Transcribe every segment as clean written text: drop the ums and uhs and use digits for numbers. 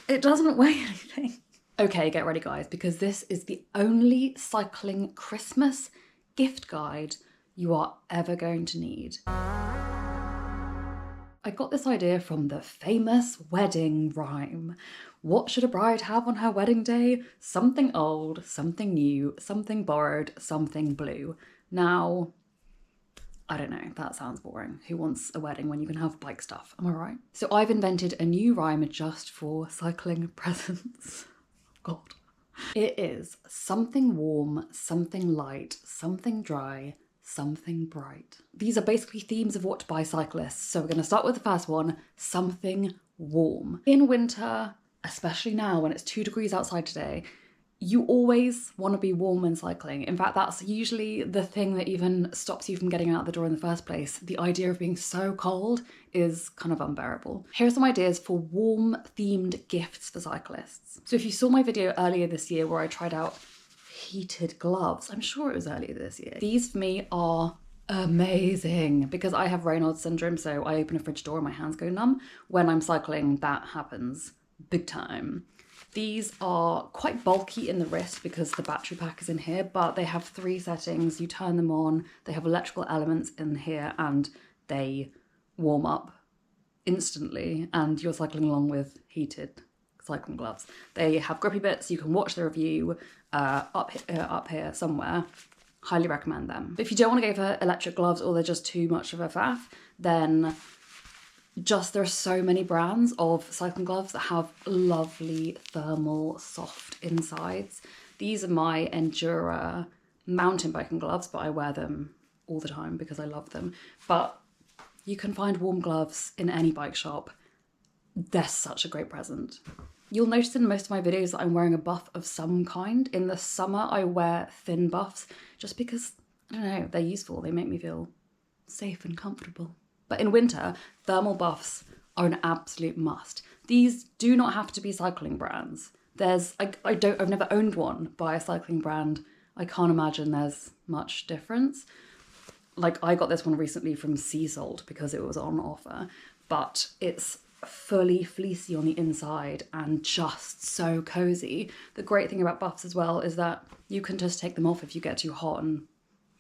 It doesn't weigh anything. Okay, get ready guys, because this is the only cycling Christmas gift guide you are ever going to need. I got this idea from the famous wedding rhyme. What should a bride have on her wedding day? Something old, something new, something borrowed, something blue. Now, I don't know, that sounds boring. Who wants a wedding when you can have bike stuff? Am I right? So I've invented a new rhyme just for cycling presents. God. It is something warm, something light, something dry, something bright. These are basically themes of what to buy cyclists. So we're going to start with the first one, something warm. In winter, especially now when it's 2 degrees outside today, you always want to be warm when cycling. In fact, that's usually the thing that even stops you from getting out the door in the first place. The idea of being so cold is kind of unbearable. Here are some ideas for warm themed gifts for cyclists. So if you saw my video earlier this year where I tried out heated gloves, I'm sure it was earlier this year. These for me are amazing because I have Raynaud's syndrome, so I open a fridge door and my hands go numb. When I'm cycling, that happens big time. These are quite bulky in the wrist because the battery pack is in here, but they have 3 settings. You turn them on, they have electrical elements in here, and they warm up instantly, and you're cycling along with heated cycling gloves. They have grippy bits. You can watch the review up here somewhere. Highly recommend them. But if you don't want to go for electric gloves or they're just too much of a faff, then there are so many brands of cycling gloves that have lovely thermal soft insides. These are my Endura mountain biking gloves, but I wear them all the time because I love them. But you can find warm gloves in any bike shop. They're such a great present. You'll notice in most of my videos that I'm wearing a buff of some kind. In the summer, I wear thin buffs just because, I don't know, they're useful. They make me feel safe and comfortable. But in winter, thermal buffs are an absolute must. These do not have to be cycling brands. I've never owned one by a cycling brand. I can't imagine there's much difference. Like, I got this one recently from Sea Salt because it was on offer, but it's fully fleecy on the inside and just so cozy. The great thing about buffs as well is that you can just take them off if you get too hot and,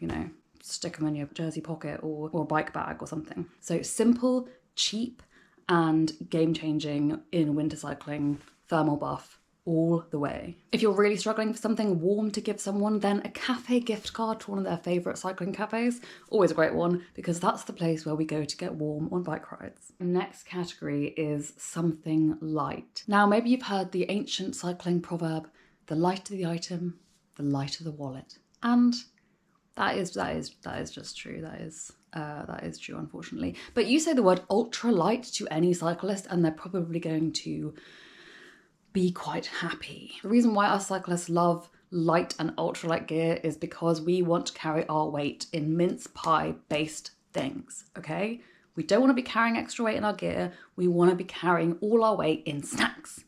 you know, stick them in your jersey pocket or a bike bag or something. So simple, cheap, and game-changing in winter cycling, thermal buff all the way. If you're really struggling for something warm to give someone, then a cafe gift card to one of their favourite cycling cafes, always a great one, because that's the place where we go to get warm on bike rides. The next category is something light. Now, maybe you've heard the ancient cycling proverb, the lighter the item, the lighter the wallet. And that is just true. That is true, unfortunately. But you say the word ultra light to any cyclist and they're probably going to be quite happy. The reason why us cyclists love light and ultralight gear is because we want to carry our weight in mince pie based things, okay? We don't want to be carrying extra weight in our gear. We want to be carrying all our weight in snacks.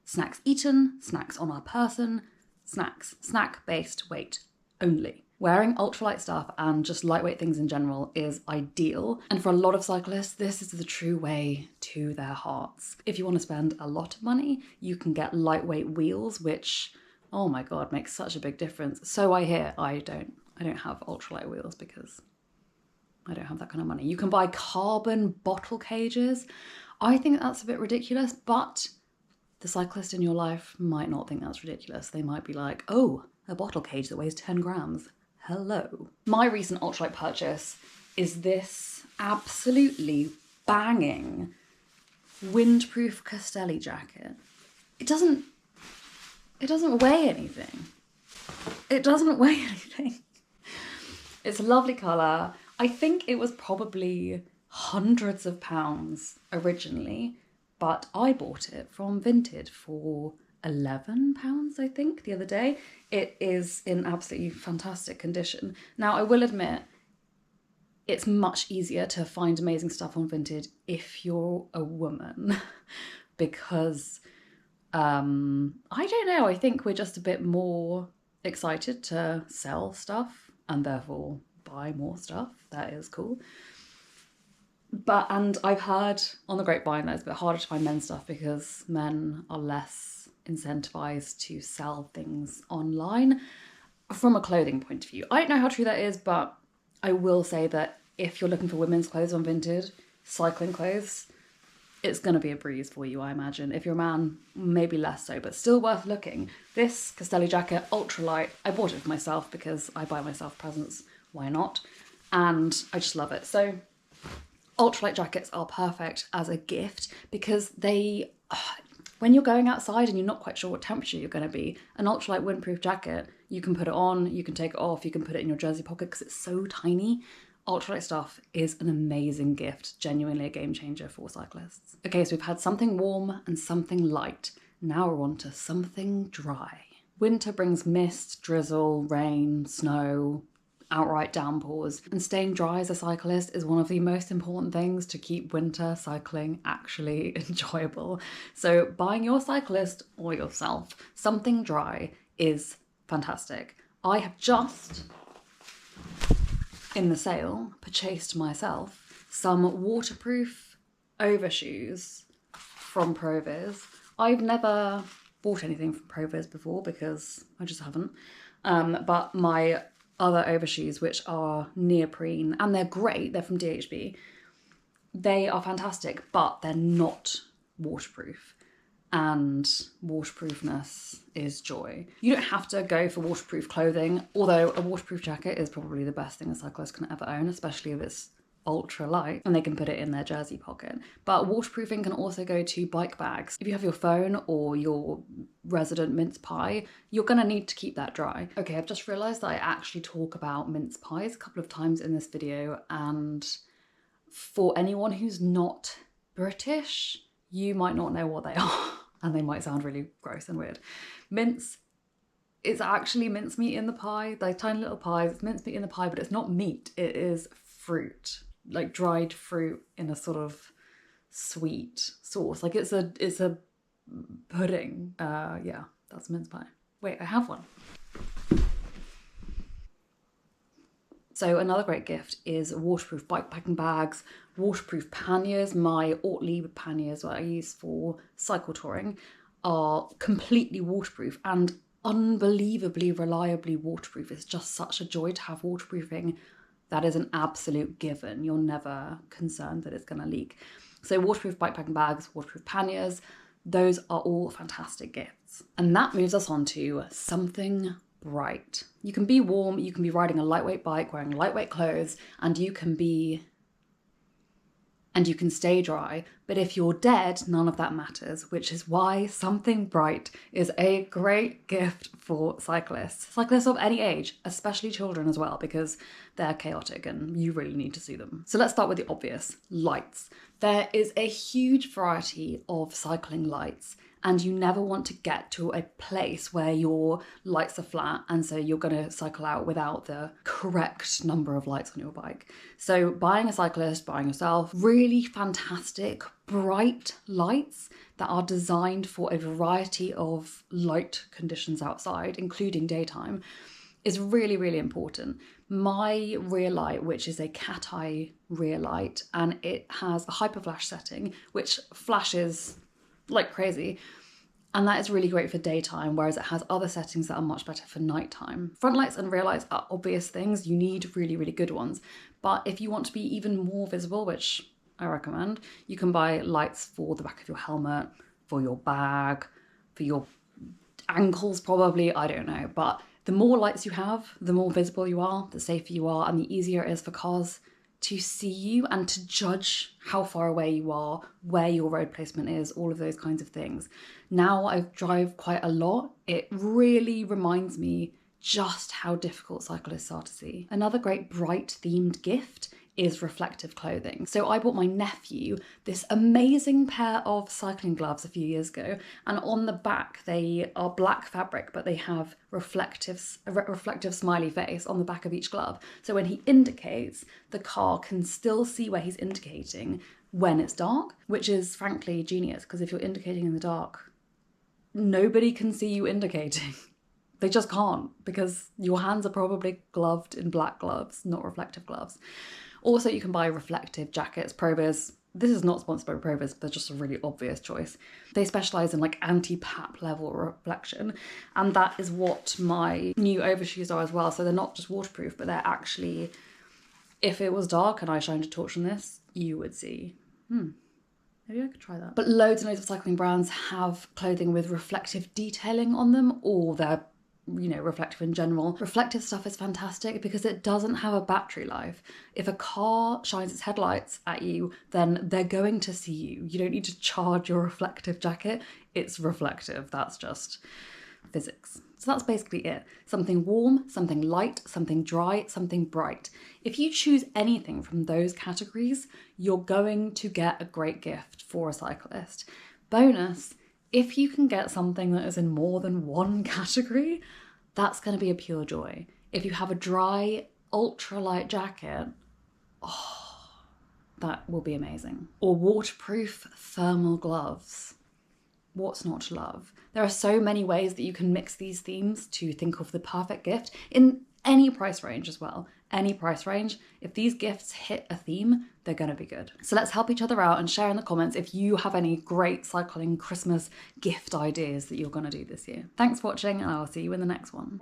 Snacks eaten, snacks on our person, snack based weight only. Wearing ultralight stuff and just lightweight things in general is ideal. And for a lot of cyclists, this is the true way to their hearts. If you want to spend a lot of money, you can get lightweight wheels, which, oh my God, makes such a big difference. So I hear. I don't have ultralight wheels because I don't have that kind of money. You can buy carbon bottle cages. I think that's a bit ridiculous, but the cyclist in your life might not think that's ridiculous. They might be like, oh, a bottle cage that weighs 10 grams. Hello. My recent ultralight purchase is this absolutely banging windproof Castelli jacket. It doesn't weigh anything. It doesn't weigh anything. It's a lovely colour. I think it was probably hundreds of pounds originally, but I bought it from Vinted for £11, I think, the other day. It is in absolutely fantastic condition. Now, I will admit, it's much easier to find amazing stuff on Vinted if you're a woman because, I don't know, I think we're just a bit more excited to sell stuff and therefore buy more stuff. That is cool. And I've heard on the grapevine that it's a bit harder to find men's stuff because men are less incentivized to sell things online from a clothing point of view. I don't know how true that is, but I will say that if you're looking for women's clothes on Vinted, cycling clothes, it's going to be a breeze for you, I imagine. If you're a man, maybe less so, but still worth looking. This Castelli jacket, ultralight, I bought it for myself because I buy myself presents, why not? And I just love it. So ultralight jackets are perfect as a gift because they, when you're going outside and you're not quite sure what temperature you're going to be, an ultralight windproof jacket, you can put it on, you can take it off, you can put it in your jersey pocket because it's so tiny. Ultralight stuff is an amazing gift, genuinely a game changer for cyclists. Okay, so we've had something warm and something light. Now we're on to something dry. Winter brings mist, drizzle, rain, snow, outright downpours, and staying dry as a cyclist is one of the most important things to keep winter cycling actually enjoyable. So buying your cyclist or yourself something dry is fantastic. I have just, in the sale, purchased myself some waterproof overshoes from Proviz. I've never bought anything from Proviz before because I just haven't. But my other overshoes, which are neoprene, and they're great, they're from DHB, they are fantastic, but they're not waterproof. And waterproofness is joy. You don't have to go for waterproof clothing, although a waterproof jacket is probably the best thing a cyclist can ever own, especially if it's ultra light and they can put it in their jersey pocket. But waterproofing can also go to bike bags. If you have your phone or your resident mince pie, you're gonna need to keep that dry. Okay, I've just realized that I actually talk about mince pies a couple of times in this video, and for anyone who's not British, you might not know what they are. And they might sound really gross and weird. Mince, it's actually mincemeat in the pie. They're tiny little pies, it's mincemeat in the pie, but it's not meat, it is fruit. Like dried fruit in a sort of sweet sauce. Like it's a pudding. Yeah, that's mince pie. Wait, I have one. So another great gift is waterproof bikepacking bags, waterproof panniers. My Ortlieb panniers, what I use for cycle touring, are completely waterproof and unbelievably reliably waterproof. It's just such a joy to have waterproofing. That is an absolute given. You're never concerned that it's going to leak. So waterproof bikepacking bags, waterproof panniers, those are all fantastic gifts. And that moves us on to something bright. You can be warm, you can be riding a lightweight bike, wearing lightweight clothes, and you can stay dry. But if you're dead, none of that matters, which is why something bright is a great gift for cyclists. Cyclists of any age, especially children as well, because they're chaotic and you really need to see them. So let's start with the obvious, lights. There is a huge variety of cycling lights, and you never want to get to a place where your lights are flat and so you're going to cycle out without the correct number of lights on your bike. So buying a cyclist, buying yourself, really fantastic bright lights that are designed for a variety of light conditions outside, including daytime, is really, really important. My rear light, which is a cat eye rear light, and it has a hyper flash setting, which flashes like crazy, and that is really great for daytime, whereas it has other settings that are much better for nighttime. Front lights and rear lights are obvious things. You need really, really good ones. But if you want to be even more visible, which I recommend, you can buy lights for the back of your helmet, for your bag, for your ankles probably, I don't know. But the more lights you have, the more visible you are, the safer you are, and the easier it is for cars to see you and to judge how far away you are, where your road placement is, all of those kinds of things. Now I drive quite a lot. It really reminds me just how difficult cyclists are to see. Another great bright themed gift is reflective clothing. So I bought my nephew this amazing pair of cycling gloves a few years ago, and on the back they are black fabric, but they have a reflective smiley face on the back of each glove. So when he indicates, the car can still see where he's indicating when it's dark, which is frankly genius, because if you're indicating in the dark, nobody can see you indicating. They just can't, because your hands are probably gloved in black gloves, not reflective gloves. Also, you can buy reflective jackets. Provis, this is not sponsored by Provis, but they're just a really obvious choice. They specialise in like anti-pap level reflection, and that is what my new overshoes are as well. So they're not just waterproof, but they're actually, if it was dark and I shined a torch on this, you would see. Maybe I could try that. But loads and loads of cycling brands have clothing with reflective detailing on them, or they're, you know, reflective in general. Reflective stuff is fantastic because it doesn't have a battery life. If a car shines its headlights at you, then they're going to see you. You don't need to charge your reflective jacket. It's reflective. That's just physics. So that's basically it. Something warm, something light, something dry, something bright. If you choose anything from those categories, you're going to get a great gift for a cyclist. Bonus, if you can get something that is in more than one category, that's going to be a pure joy. If you have a dry, ultralight jacket, that will be amazing. Or waterproof thermal gloves. What's not to love? There are so many ways that you can mix these themes to think of the perfect gift in any price range as well. Any price range. If these gifts hit a theme, they're going to be good. So let's help each other out and share in the comments if you have any great cycling Christmas gift ideas that you're going to do this year. Thanks for watching, and I'll see you in the next one.